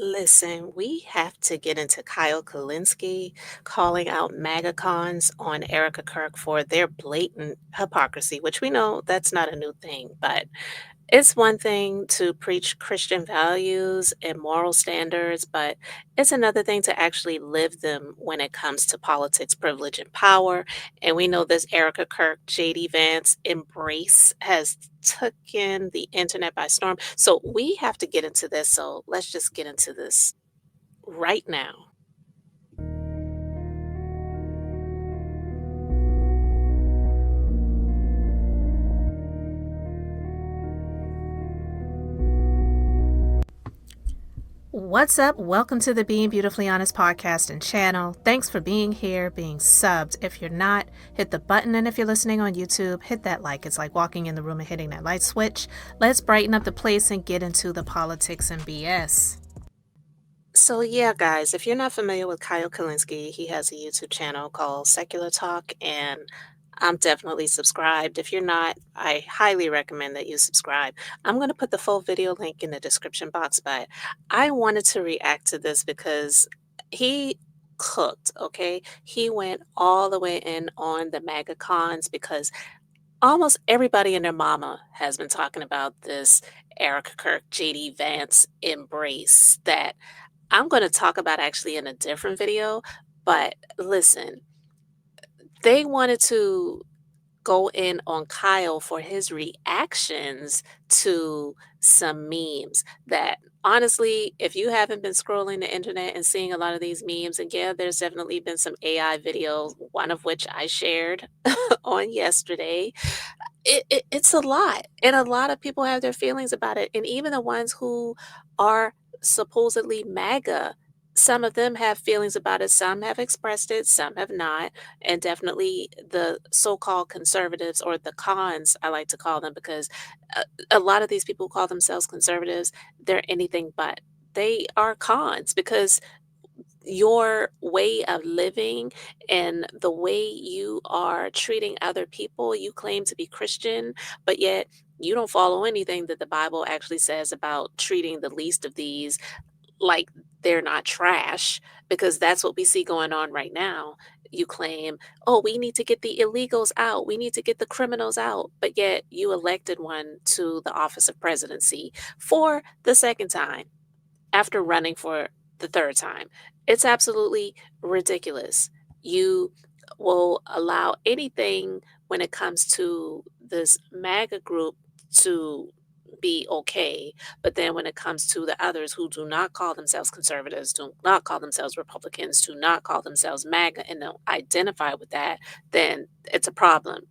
Listen, we have to get into Kyle Kulinski calling out MAGA cons on Erika Kirk for their blatant hypocrisy, which we know that's not a new thing, but it's one thing to preach Christian values and moral standards, but it's another thing to actually live them when it comes to politics, privilege, and power. And we know this Erica Kirk, JD Vance embrace has taken the internet by storm. So we have to get into this. So let's just get into this right now. What's up? Welcome to the Being Beautifully Honest podcast and channel. Thanks for being here, being subbed. If you're not, hit the button. And if you're listening on YouTube, hit that like. It's like walking in the room and hitting that light switch. Let's brighten up the place and get into the politics and BS. So yeah, guys, if you're not familiar with Kyle Kulinski, he has a YouTube channel called Secular Talk, and I'm definitely subscribed. If you're not, I highly recommend that you subscribe. I'm going to put the full video link in the description box, but I wanted to react to this because he cooked, okay? He went all the way in on the MAGA cons because almost everybody and their mama has been talking about this Erica Kirk, JD Vance embrace that I'm going to talk about actually in a different video. But listen, they wanted to go in on Kyle for his reactions to some memes that honestly, if you haven't been scrolling the internet and seeing a lot of these memes, and yeah, there's definitely been some AI videos, one of which I shared on yesterday. It's a lot. And a lot of people have their feelings about it. And even the ones who are supposedly MAGA, some of them have feelings about it. Some have expressed it, some have not. And definitely the so called conservatives, or the cons, I like to call them, because a lot of these people who call themselves conservatives, they're anything but. They are cons because your way of living and the way you are treating other people, you claim to be Christian, but yet you don't follow anything that the Bible actually says about treating the least of these like they're not trash, because that's what we see going on right now. You claim, oh, we need to get the illegals out, we need to get the criminals out, but yet you elected one to the office of presidency for the second time after running for the third time. It's absolutely ridiculous. You will allow anything when it comes to this MAGA group to be okay. But then when it comes to the others who do not call themselves conservatives, do not call themselves Republicans, do not call themselves MAGA, and don't identify with that, then it's a problem.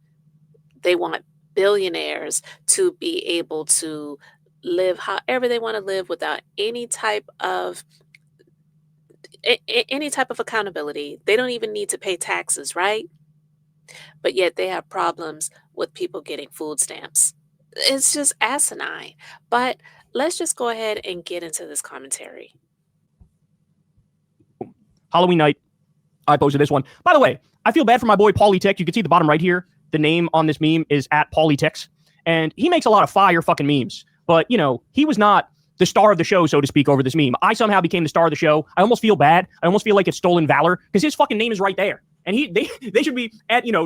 They want billionaires to be able to live however they want to live without any type of accountability. They don't even need to pay taxes, right? But yet they have problems with people getting food stamps. It's just asinine. But let's just go ahead and get into this commentary. Halloween night, I posted this one. By the way, I feel bad for my boy Paulie Tick. You can see the bottom right here. The name on this meme is at Paulie Ticks. And he makes a lot of fire fucking memes. But, you know, he was not the star of the show, so to speak, over this meme. I somehow became the star of the show. I almost feel bad. I almost feel like it's stolen valor because his fucking name is right there. And they should be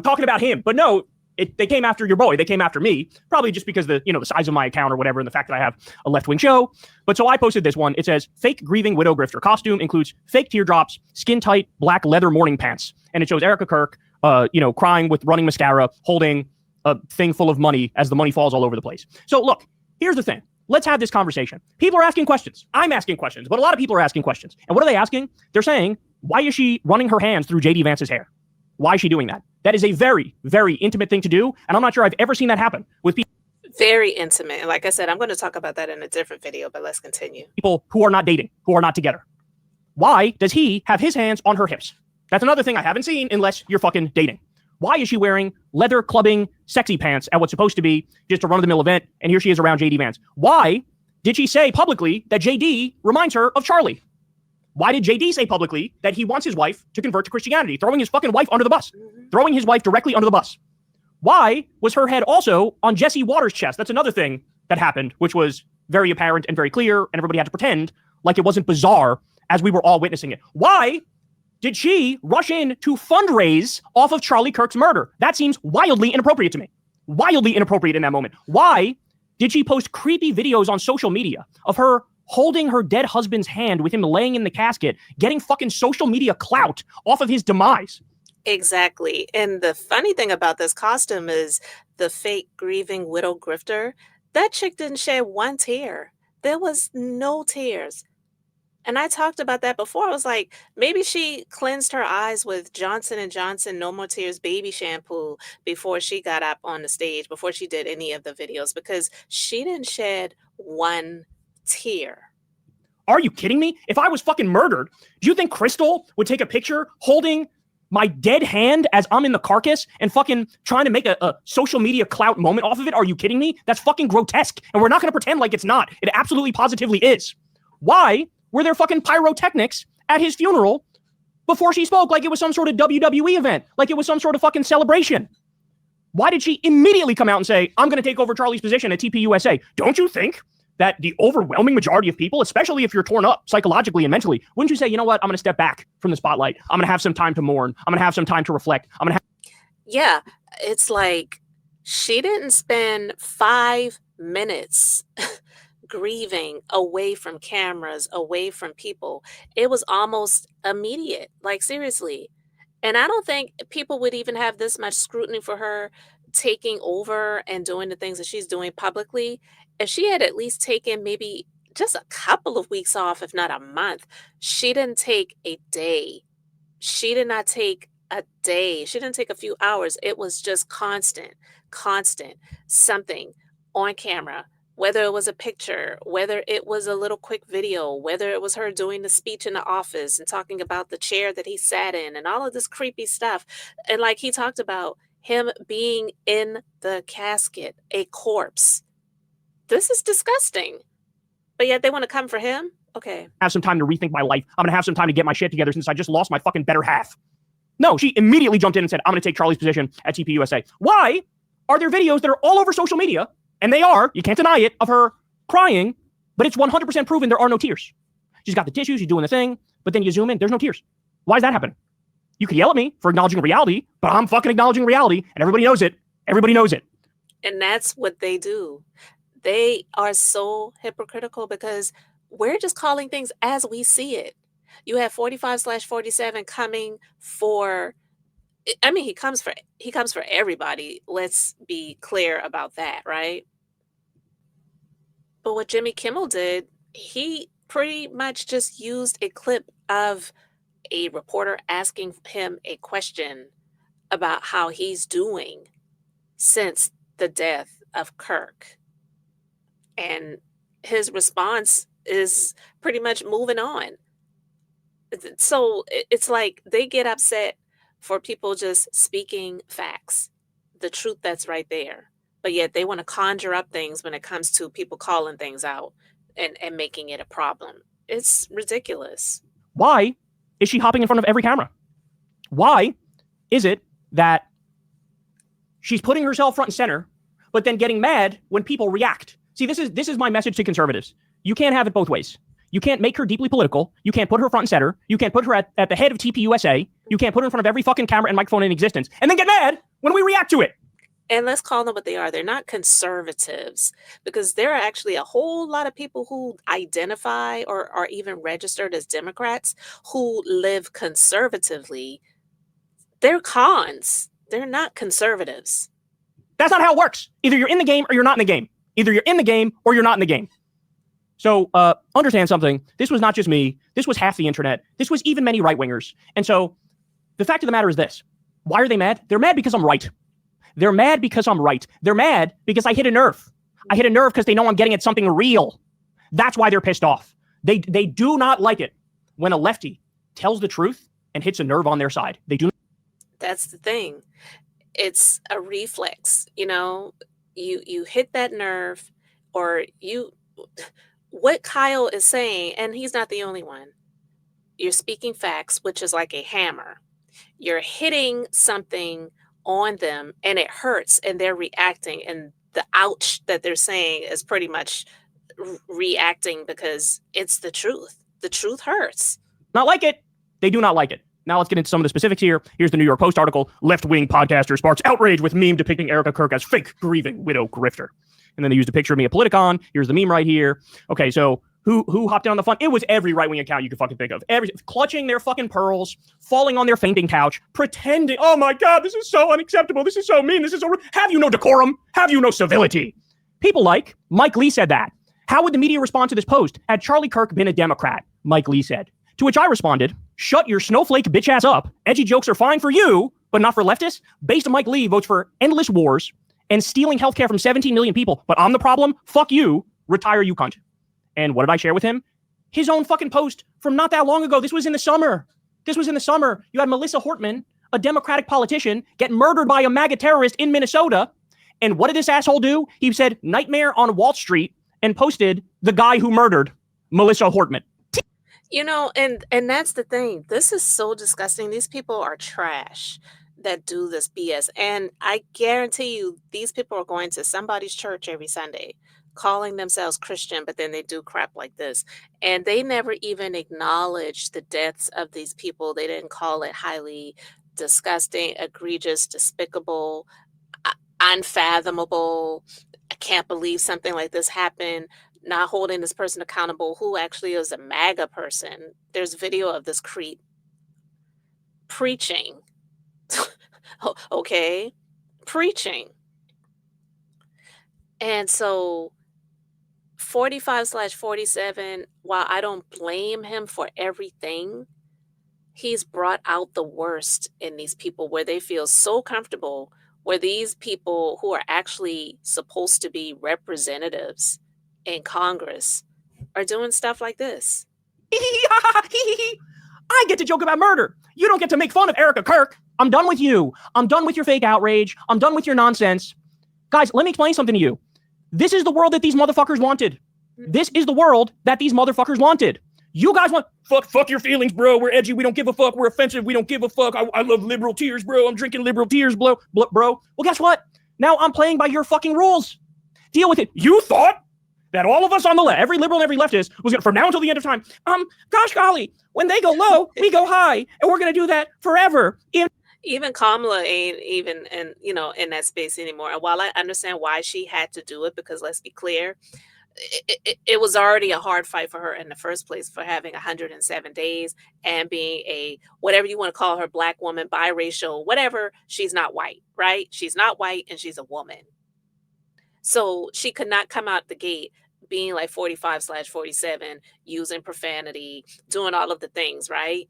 talking about him. But no, they came after your boy. They came after me, probably just because the size of my account or whatever, and the fact that I have a left-wing show. But so I posted this one. It says, fake grieving widow grifter costume includes fake teardrops, skin-tight black leather morning pants. And it shows Erika Kirk, crying with running mascara, holding a thing full of money as the money falls all over the place. So look, here's the thing. Let's have this conversation. People are asking questions. I'm asking questions, but a lot of people are asking questions. And what are they asking? They're saying, why is she running her hands through JD Vance's hair? Why is she doing that? That is a very, very intimate thing to do. And I'm not sure I've ever seen that happen with people. Very intimate. And like I said, I'm going to talk about that in a different video, but let's continue. People who are not dating, who are not together. Why does he have his hands on her hips? That's another thing I haven't seen unless you're fucking dating. Why is she wearing leather clubbing sexy pants at what's supposed to be just a run-of-the-mill event, and here she is around JD Vance? Why did she say publicly that JD reminds her of Charlie? Why did JD say publicly that he wants his wife to convert to Christianity, throwing his fucking wife under the bus, throwing his wife directly under the bus? Why was her head also on Jesse Waters' chest? That's another thing that happened, which was very apparent and very clear, and everybody had to pretend like it wasn't bizarre as we were all witnessing it? Why did she rush in to fundraise off of Charlie Kirk's murder? That seems wildly inappropriate to me. Wildly inappropriate in that moment. Why did she post creepy videos on social media of her holding her dead husband's hand with him laying in the casket, getting fucking social media clout off of his demise? Exactly. And the funny thing about this costume is the fake grieving widow grifter. That chick didn't shed one tear. There was no tears. And I talked about that before. I was like, maybe she cleansed her eyes with Johnson and Johnson No More Tears baby shampoo before she got up on the stage, before she did any of the videos, because she didn't shed one tear. Are you kidding me? If I was fucking murdered, do you think Crystal would take a picture holding my dead hand as I'm in the carcass and fucking trying to make a social media clout moment off of it? Are you kidding me? That's fucking grotesque. And we're not going to pretend like it's not. It absolutely positively is. Why were there fucking pyrotechnics at his funeral before she spoke like it was some sort of WWE event, like it was some sort of fucking celebration? Why did she immediately come out and say, I'm going to take over Charlie's position at TPUSA? Don't you think that the overwhelming majority of people, especially if you're torn up psychologically and mentally, wouldn't you say, you know what, I'm going to step back from the spotlight. I'm going to have some time to mourn. I'm going to have some time to reflect. Yeah, it's like she didn't spend 5 minutes grieving away from cameras, away from people. It was almost immediate, like seriously. And I don't think people would even have this much scrutiny for her taking over and doing the things that she's doing publicly if she had at least taken maybe just a couple of weeks off, if not a month. She didn't take a day. She did not take a day. She didn't take a few hours. It was just constant, something on camera, whether it was a picture, whether it was a little quick video, whether it was her doing the speech in the office and talking about the chair that he sat in and all of this creepy stuff. And like he talked about him being in the casket, a corpse. This is disgusting. But yet they want to come for him? Okay. Have some time to rethink my life. I'm going to have some time to get my shit together since I just lost my fucking better half. No, she immediately jumped in and said, I'm going to take Charlie's position at TPUSA. Why are there videos that are all over social media, and they are, you can't deny it, of her crying, but it's 100% proven there are no tears. She's got the tissues, she's doing the thing, but then you zoom in, there's no tears. Why does that happen? You could yell at me for acknowledging reality, but I'm fucking acknowledging reality, and everybody knows it. Everybody knows it. And that's what they do. They are so hypocritical because we're just calling things as we see it. You have 45/47 coming for, I mean, he comes for everybody. Let's be clear about that, right? But what Jimmy Kimmel did, he pretty much just used a clip of a reporter asking him a question about how he's doing since the death of Kirk. And his response is pretty much moving on. So it's like they get upset for people just speaking facts, the truth that's right there. But yet they want to conjure up things when it comes to people calling things out and making it a problem. It's ridiculous. Why is she hopping in front of every camera? Why is it that she's putting herself front and center, but then getting mad when people react? See, this is my message to conservatives. You can't have it both ways. You can't make her deeply political. You can't put her front and center. You can't put her at the head of TPUSA. You can't put her in front of every fucking camera and microphone in existence and then get mad when we react to it. And let's call them what they are. They're not conservatives, because there are actually a whole lot of people who identify or are even registered as Democrats who live conservatively. They're cons. They're not conservatives. That's not how it works. Either you're in the game or you're not in the game. Either you're in the game or you're not in the game. So understand something. This was not just me. This was half the internet. This was even many right-wingers. And so the fact of the matter is this. Why are they mad? They're mad because I'm right. They're mad because I'm right. They're mad because I hit a nerve. I hit a nerve because they know I'm getting at something real. That's why they're pissed off. They do not like it when a lefty tells the truth and hits a nerve on their side. They do. That's the thing. It's a reflex. You know, you hit that nerve, or what Kyle is saying, and he's not the only one. You're speaking facts, which is like a hammer. You're hitting something on them and it hurts and they're reacting, and the ouch that they're saying is pretty much reacting because it's the truth. The truth hurts. Not like it. They do not like it. Now let's get into some of the specifics here. Here's the New York Post article. Left-wing podcaster sparks outrage with meme depicting Erika Kirk as fake grieving widow grifter. And then they used a picture of me at Politicon. Here's the meme right here. Okay, so who hopped in on the fun? It was every right-wing account you could fucking think of. Clutching their fucking pearls, falling on their fainting couch, pretending, oh my God, this is so unacceptable. This is so mean. This is so... Have you no decorum? Have you no civility? People like Mike Lee said that. How would the media respond to this post? Had Charlie Kirk been a Democrat? Mike Lee said. To which I responded, shut your snowflake bitch ass up. Edgy jokes are fine for you, but not for leftists. Based on Mike Lee votes for endless wars and stealing healthcare from 17 million people. But I'm the problem. Fuck you. Retire, you cunt. And what did I share with him? His own fucking post from not that long ago. This was in the summer. You had Melissa Hortman, a Democratic politician, get murdered by a MAGA terrorist in Minnesota. And what did this asshole do? He said, nightmare on Wall Street, and posted the guy who murdered Melissa Hortman. You know, and that's the thing. This is so disgusting. These people are trash that do this BS. And I guarantee you, these people are going to somebody's church every Sunday, calling themselves Christian, but then they do crap like this. And they never even acknowledge the deaths of these people. They didn't call it highly disgusting, egregious, despicable, unfathomable. I can't believe something like this happened. Not holding this person accountable who actually is a MAGA person. There's video of this creep preaching. Okay? Preaching. And so 45/47, while I don't blame him for everything, he's brought out the worst in these people where they feel so comfortable, where these people who are actually supposed to be representatives in Congress are doing stuff like this. I get to joke about murder. You don't get to make fun of Erika Kirk. I'm done with you. I'm done with your fake outrage. I'm done with your nonsense. Guys, let me explain something to you. This is the world that these motherfuckers wanted. This is the world that these motherfuckers wanted. You guys want, fuck your feelings, bro. We're edgy. We don't give a fuck. We're offensive. We don't give a fuck. I love liberal tears, bro. I'm drinking liberal tears, bro. Well, guess what? Now I'm playing by your fucking rules. Deal with it. You thought that all of us on the left, every liberal and every leftist, was going to, from now until the end of time, gosh golly, when they go low, we go high, and we're going to do that forever. Even Kamala ain't even in that space anymore. And while I understand why she had to do it, because let's be clear, it was already a hard fight for her in the first place for having 107 days and being a, whatever you want to call her, Black woman, biracial, whatever. She's not white, right? She's not white and she's a woman. So she could not come out the gate being like 45/47, using profanity, doing all of the things, right?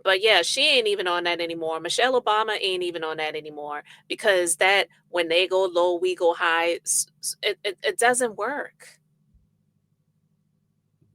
But yeah, she ain't even on that anymore. Michelle Obama ain't even on that anymore, because that when they go low, we go high. It doesn't work.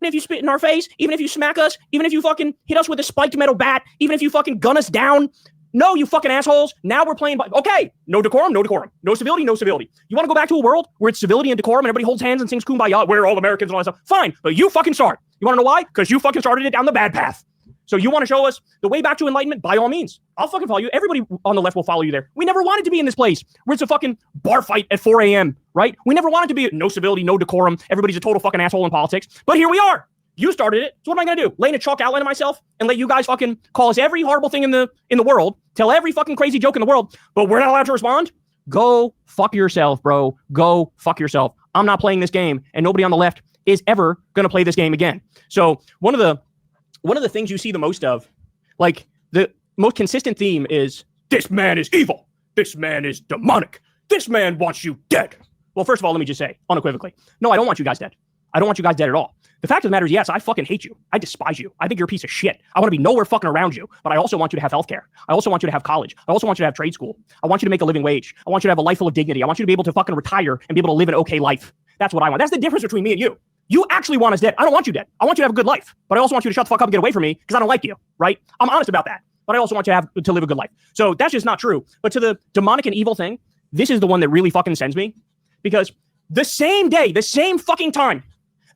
Even if you spit in our face, even if you smack us, even if you fucking hit us with a spiked metal bat, even if you fucking gun us down, no, you fucking assholes. Now we're playing by, okay, no decorum, no decorum. No civility, no civility. You want to go back to a world where it's civility and decorum and everybody holds hands and sings Kumbaya, we're all Americans and all that stuff? Fine, but you fucking start. You want to know why? Because you fucking started it down the bad path. So you want to show us the way back to enlightenment? By all means. I'll fucking follow you. Everybody on the left will follow you there. We never wanted to be in this place where it's a fucking bar fight at 4 a.m., right? We never wanted to be no civility, no decorum. Everybody's a total fucking asshole in politics. But here we are. You started it. So what am I going to do? Lay in a chalk outline of myself and let you guys fucking call us every horrible thing in the world, tell every fucking crazy joke in the world, but we're not allowed to respond? Go fuck yourself, bro. Go fuck yourself. I'm not playing this game, and nobody on the left is ever going to play this game again. So one of the things you see the most of, like the most consistent theme is, this man is evil. This man is demonic. This man wants you dead. Well, first of all, let me just say unequivocally, no, I don't want you guys dead. I don't want you guys dead at all. The fact of the matter is, yes, I fucking hate you. I despise you. I think you're a piece of shit. I want to be nowhere fucking around you, but I also want you to have healthcare. I also want you to have college. I also want you to have trade school. I want you to make a living wage. I want you to have a life full of dignity. I want you to be able to fucking retire and be able to live an okay life. That's what I want. That's the difference between me and you. You actually want us dead. I don't want you dead. I want you to have a good life, but I also want you to shut the fuck up and get away from me because I don't like you, right? I'm honest about that, but I also want you to live a good life. So that's just not true. But to the demonic and evil thing, this is the one that really fucking sends me, because the same day, the same fucking time,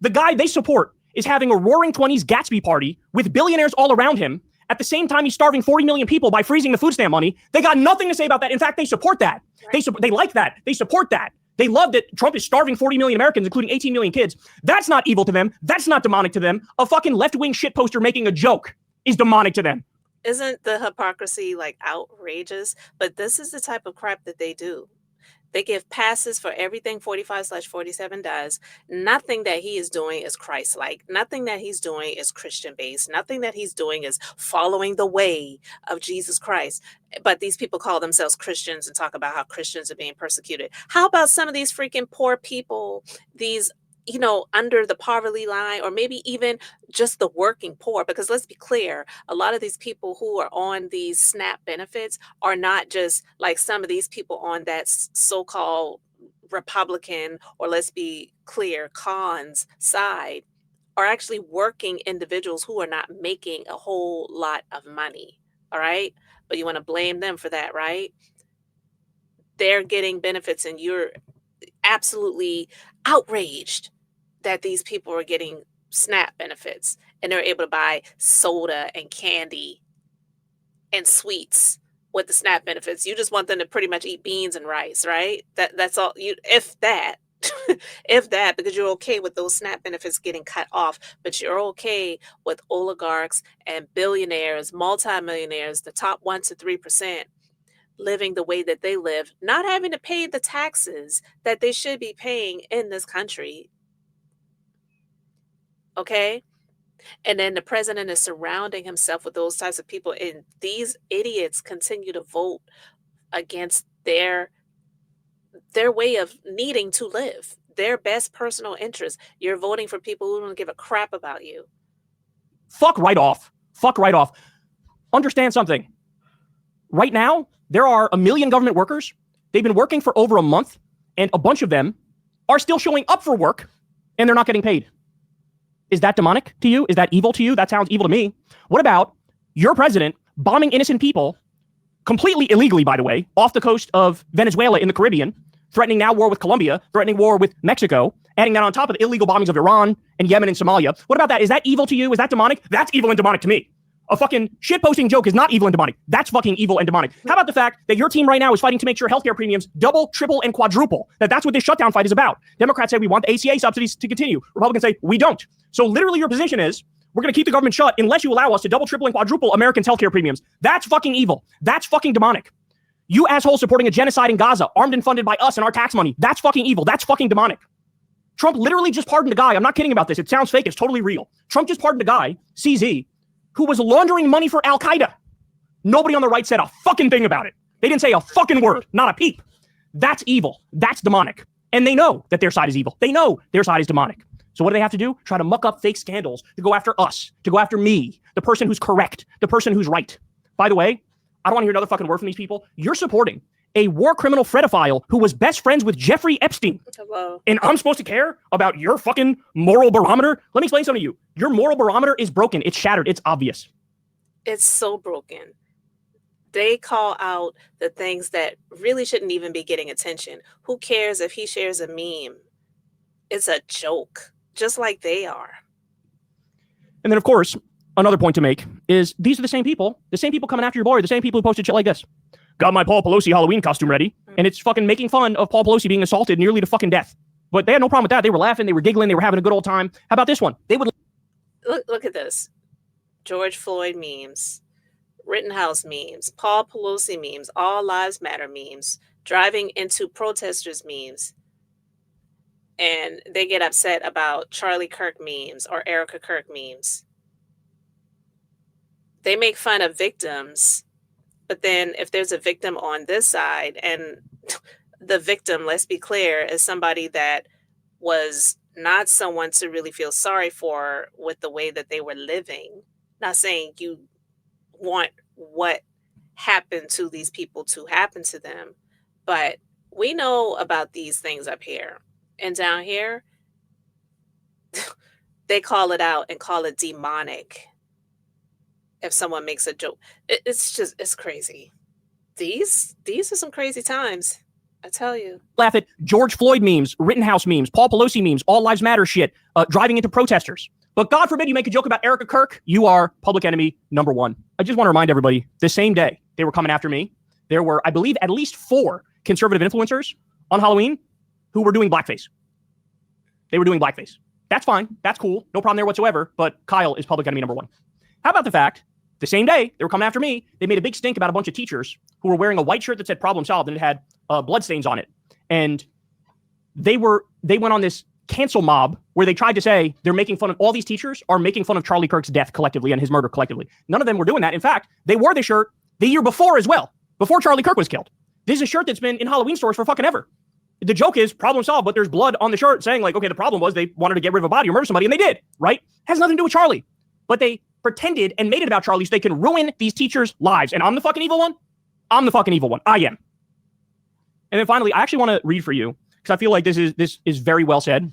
the guy they support is having a roaring 20s Gatsby party with billionaires all around him. At the same time, he's starving 40 million people by freezing the food stamp money. They got nothing to say about that. In fact, they support that. Right. They like that. They support that. They love that Trump is starving 40 million Americans, including 18 million kids. That's not evil to them. That's not demonic to them. A fucking left-wing shit poster making a joke is demonic to them. Isn't the hypocrisy like outrageous? But this is the type of crap that they do. They give passes for everything 45/47 does. Nothing that he is doing is Christ-like. Nothing that he's doing is Christian-based. Nothing that he's doing is following the way of Jesus Christ. But these people call themselves Christians and talk about how Christians are being persecuted. How about some of these freaking poor people, these under the poverty line, or maybe even just the working poor? Because let's be clear, a lot of these people who are on these SNAP benefits are not just like some of these people on that so-called Republican, or let's be clear, cons side, are actually working individuals who are not making a whole lot of money. All right. But you want to blame them for that, right? They're getting benefits and you're absolutely outraged that these people are getting SNAP benefits and they're able to buy soda and candy and sweets with the SNAP benefits. You just want them to pretty much eat beans and rice, right? That's all you, if that, if that, because you're okay with those SNAP benefits getting cut off, but you're okay with oligarchs and billionaires, multimillionaires, the top 1 to 3%, living the way that they live, not having to pay the taxes that they should be paying in this country. Okay? And then the president is surrounding himself with those types of people, and these idiots continue to vote against their way of needing to live, their best personal interest. You're voting for people who don't give a crap about you. Fuck right off. Fuck right off. Understand something. Right now, there are 1 million government workers. They've been working for over a month, and a bunch of them are still showing up for work, and they're not getting paid. Is that demonic to you? Is that evil to you? That sounds evil to me. What about your president bombing innocent people, completely illegally, by the way, off the coast of Venezuela in the Caribbean, threatening now war with Colombia, threatening war with Mexico, adding that on top of the illegal bombings of Iran and Yemen and Somalia? What about that? Is that evil to you? Is that demonic? That's evil and demonic to me. A fucking shitposting joke is not evil and demonic. That's fucking evil and demonic. How about the fact that your team right now is fighting to make sure healthcare premiums double, triple, and quadruple? That's what this shutdown fight is about. Democrats say we want the ACA subsidies to continue. Republicans say we don't. So literally your position is we're going to keep the government shut unless you allow us to double, triple, and quadruple Americans' healthcare premiums. That's fucking evil. That's fucking demonic. You assholes supporting a genocide in Gaza, armed and funded by us and our tax money. That's fucking evil. That's fucking demonic. Trump literally just pardoned a guy. I'm not kidding about this. It sounds fake. It's totally real. Trump just pardoned a guy, CZ, who was laundering money for Al-Qaeda. Nobody on the right said a fucking thing about it. They didn't say a fucking word, not a peep. That's evil. That's demonic. And they know that their side is evil. They know their side is demonic. So what do they have to do? Try to muck up fake scandals to go after us, to go after me, the person who's correct, the person who's right. By the way, I don't want to hear another fucking word from these people. You're supporting a war criminal fredophile who was best friends with Jeffrey Epstein. Hello. And I'm supposed to care about your fucking moral barometer? Let me explain something to you. Your moral barometer is broken. It's shattered. It's obvious. It's so broken. They call out the things that really shouldn't even be getting attention. Who cares if he shares a meme? It's a joke, just like they are. And then, of course, another point to make is these are the same people coming after your boy, the same people who posted shit like this. Got my Paul Pelosi Halloween costume ready, and it's fucking making fun of Paul Pelosi being assaulted nearly to fucking death. But they had no problem with that. They were laughing, they were giggling, they were having a good old time. How about this one? They would look at this. George Floyd memes, Rittenhouse memes, Paul Pelosi memes, All Lives Matter memes, driving into protesters memes. And they get upset about Charlie Kirk memes or Erika Kirk memes. They make fun of victims, but then if there's a victim on this side, and the victim, let's be clear, is somebody that was not someone to really feel sorry for with the way that they were living. Not saying you want what happened to these people to happen to them, but we know about these things up here. And down here, they call it out and call it demonic if someone makes a joke. It's crazy. These are some crazy times, I tell you. laugh at George Floyd memes, Rittenhouse memes, Paul Pelosi memes, All Lives Matter shit, driving into protesters. But God forbid you make a joke about Erika Kirk, you are public enemy number one. I just want to remind everybody, the same day they were coming after me, there were, I believe, at least 4 conservative influencers on Halloween who were doing blackface. They were doing blackface. That's fine. That's cool. No problem there whatsoever. But Kyle is public enemy number one. How about the fact, the same day they were coming after me, they made a big stink about a bunch of teachers who were wearing a white shirt that said problem solved and it had bloodstains on it. And they went on this cancel mob where they tried to say they're making fun of, all these teachers are making fun of Charlie Kirk's death collectively and his murder collectively. None of them were doing that. In fact, they wore this shirt the year before as well, before Charlie Kirk was killed. This is a shirt that's been in Halloween stores for fucking ever. The joke is problem solved, but there's blood on the shirt saying like, okay, the problem was they wanted to get rid of a body or murder somebody, and they did, right? Has nothing to do with Charlie. But they pretended and made it about Charlie so they can ruin these teachers' lives. And I'm the fucking evil one? I'm the fucking evil one. I am. And then finally, I actually want to read for you, because I feel like this is very well said.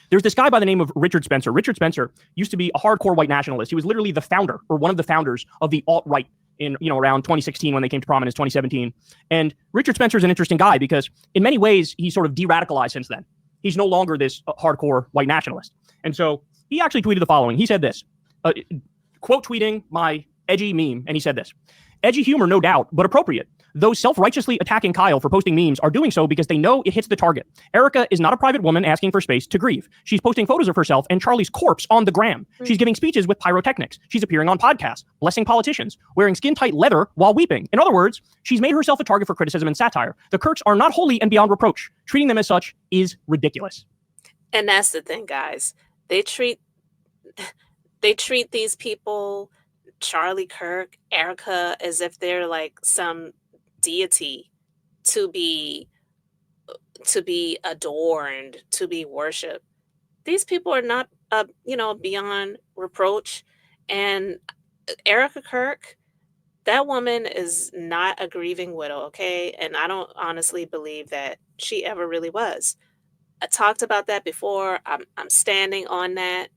There's this guy by the name of Richard Spencer. Richard Spencer used to be a hardcore white nationalist. He was literally the founder, or one of the founders, of the alt-right in, around 2016 when they came to prominence, 2017. And Richard Spencer is an interesting guy because in many ways, he's sort of de-radicalized since then. He's no longer this hardcore white nationalist. And so he actually tweeted the following. He said this, quote tweeting my edgy meme, and he said this: edgy humor, no doubt, but appropriate. Those self-righteously attacking Kyle for posting memes are doing so because they know it hits the target. Erika is not a private woman asking for space to grieve. She's posting photos of herself and Charlie's corpse on the gram. She's giving speeches with pyrotechnics. She's appearing on podcasts, blessing politicians, wearing skin-tight leather while weeping. In other words, she's made herself a target for criticism and satire. The Kirks are not holy and beyond reproach. Treating them as such is ridiculous. And that's the thing, guys. They treat these people, Charlie Kirk, Erika, as if they're like some deity to be adorned, to be worshipped. These people are not beyond reproach. And Erika Kirk, that woman is not a grieving widow, okay? And I don't honestly believe that she ever really was. I talked about that before. I'm standing on that.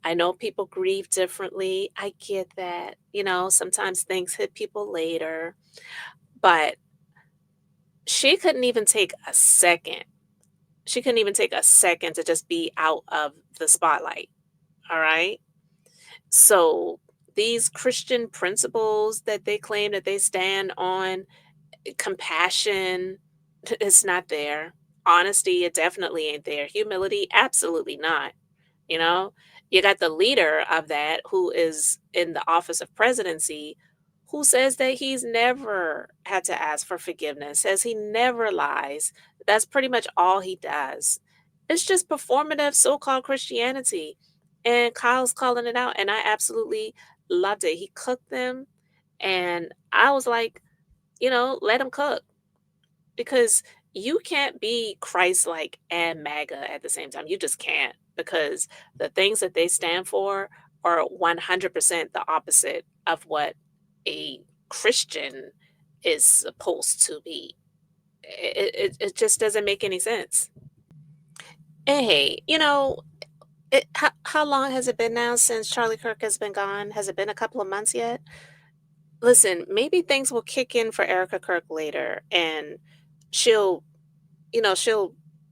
I know people grieve differently. I get that. Sometimes things hit people later. But she couldn't even take a second. She couldn't even take a second to just be out of the spotlight. All right. So these Christian principles that they claim that they stand on, compassion, it's not there. Honesty, it definitely ain't there. Humility, absolutely not. You got the leader of that who is in the office of presidency, who says that he's never had to ask for forgiveness, says he never lies. That's pretty much all he does. It's just performative so-called Christianity. And Kyle's calling it out, and I absolutely loved it. He cooked them, and I was like, let him cook. Because you can't be Christ-like and MAGA at the same time. You just can't, because the things that they stand for are 100% the opposite of what a Christian is supposed to be. It just doesn't make any sense. And hey, how long has it been now since Charlie Kirk has been gone? Has it been a couple of months yet? Listen, maybe things will kick in for Erika Kirk later, and she'll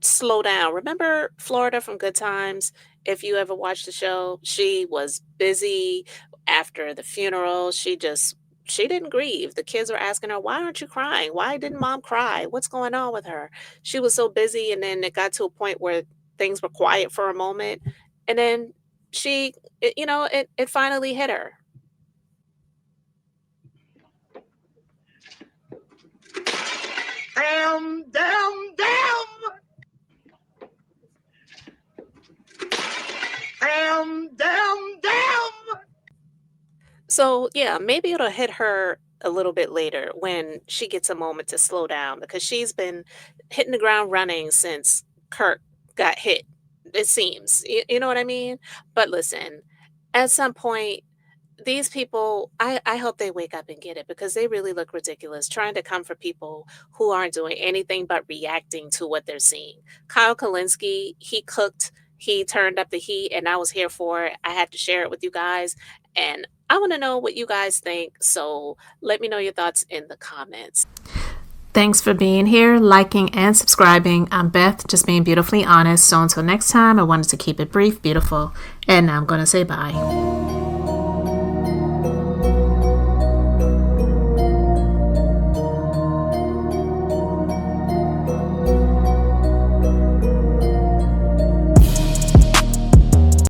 slow down. Remember Florida from Good Times? If you ever watched the show, she was busy after the funeral. She didn't grieve. The kids were asking her, why aren't you crying? Why didn't mom cry? What's going on with her? She was so busy. And then it got to a point where things were quiet for a moment. And then it finally hit her. Damn. So yeah, maybe it'll hit her a little bit later when she gets a moment to slow down, because she's been hitting the ground running since Kirk got hit, it seems. You know what I mean? But listen, at some point, these people, I hope they wake up and get it, because they really look ridiculous trying to come for people who aren't doing anything but reacting to what they're seeing. Kyle Kulinski, he cooked, he turned up the heat, and I was here for it. I had to share it with you guys, and I want to know what you guys think. So let me know your thoughts in the comments. Thanks for being here, liking, and subscribing. I'm Beth, just being beautifully honest. So until next time, I wanted to keep it brief, beautiful, and now I'm going to say bye.